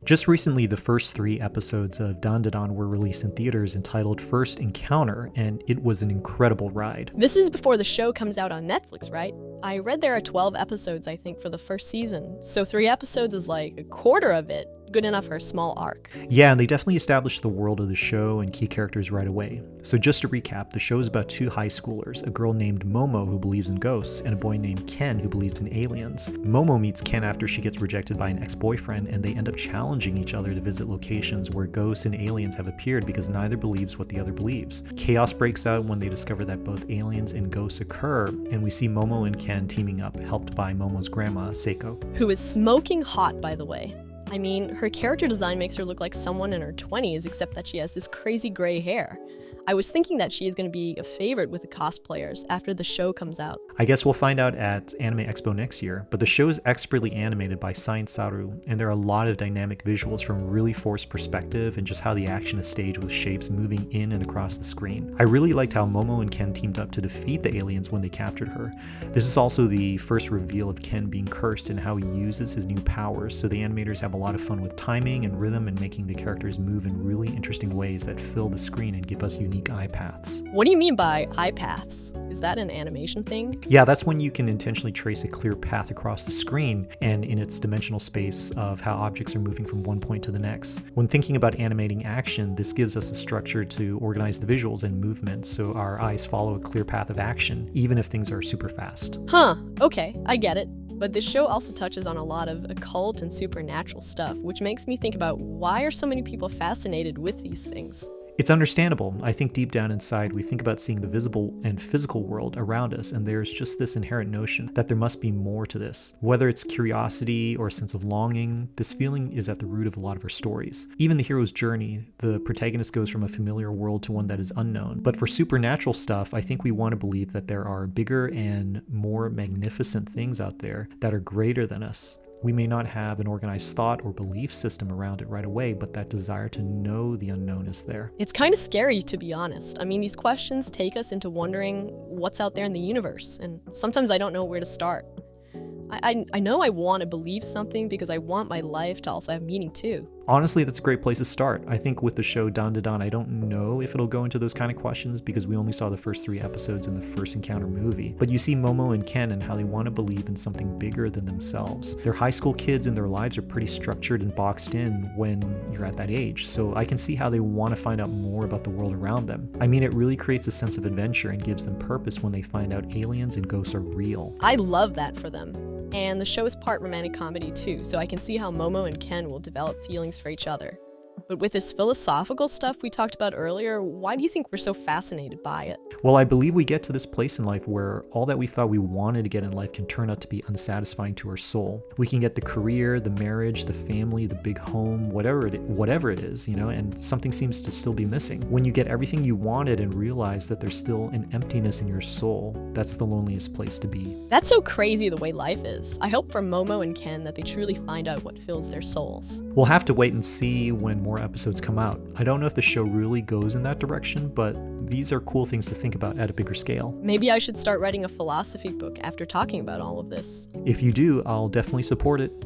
Just recently, the first 3 episodes of Dandadan were released in theaters entitled First Encounter, and it was an incredible ride. This is before the show comes out on Netflix, right? I read there are 12 episodes, I think, for the first season, so 3 episodes is like a quarter of it. Good enough for a small arc. Yeah, and they definitely established the world of the show and key characters right away. So just to recap, the show is about 2 high schoolers, a girl named Momo who believes in ghosts, and a boy named Ken who believes in aliens. Momo meets Ken after she gets rejected by an ex-boyfriend, and they end up challenging each other to visit locations where ghosts and aliens have appeared because neither believes what the other believes. Chaos breaks out when they discover that both aliens and ghosts occur, and we see Momo and Ken teaming up, helped by Momo's grandma, Seiko. Who is smoking hot, by the way. I mean, her character design makes her look like someone in her 20s, except that she has this crazy gray hair. I was thinking that she is going to be a favorite with the cosplayers after the show comes out. I guess we'll find out at Anime Expo next year, but the show is expertly animated by Science Saru, and there are a lot of dynamic visuals from really forced perspective and just how the action is staged with shapes moving in and across the screen. I really liked how Momo and Ken teamed up to defeat the aliens when they captured her. This is also the first reveal of Ken being cursed and how he uses his new powers, so the animators have a lot of fun with timing and rhythm and making the characters move in really interesting ways that fill the screen and give us unique eye paths. What do you mean by eye paths? Is that an animation thing? Yeah, that's when you can intentionally trace a clear path across the screen and in its dimensional space of how objects are moving from one point to the next. When thinking about animating action, this gives us a structure to organize the visuals and movements so our eyes follow a clear path of action, even if things are super fast. Huh, okay, I get it. But this show also touches on a lot of occult and supernatural stuff, which makes me think about why are so many people fascinated with these things? It's understandable. I think deep down inside, we think about seeing the visible and physical world around us, and there's just this inherent notion that there must be more to this. Whether it's curiosity or a sense of longing, this feeling is at the root of a lot of our stories. Even the hero's journey, the protagonist goes from a familiar world to one that is unknown. But for supernatural stuff, I think we want to believe that there are bigger and more magnificent things out there that are greater than us. We may not have an organized thought or belief system around it right away, but that desire to know the unknown is there. It's kind of scary, to be honest. I mean, these questions take us into wondering what's out there in the universe, and sometimes I don't know where to start. I know I want to believe something because I want my life to also have meaning too. Honestly, that's a great place to start. I think with the show Dandadan, I don't know if it'll go into those kind of questions because we only saw the first 3 episodes in the First Encounter movie. But you see Momo and Ken and how they want to believe in something bigger than themselves. They're high school kids and their lives are pretty structured and boxed in when you're at that age. So I can see how they want to find out more about the world around them. I mean, it really creates a sense of adventure and gives them purpose when they find out aliens and ghosts are real. I love that for them. And the show is part romantic comedy too, so I can see how Momo and Ken will develop feelings for each other. But with this philosophical stuff we talked about earlier, why do you think we're so fascinated by it? Well, I believe we get to this place in life where all that we thought we wanted to get in life can turn out to be unsatisfying to our soul. We can get the career, the marriage, the family, the big home, whatever it is, and something seems to still be missing. When you get everything you wanted and realize that there's still an emptiness in your soul, that's the loneliest place to be. That's so crazy the way life is. I hope for Momo and Ken that they truly find out what fills their souls. We'll have to wait and see when more episodes come out. I don't know if the show really goes in that direction, but these are cool things to think about at a bigger scale. Maybe I should start writing a philosophy book after talking about all of this. If you do, I'll definitely support it.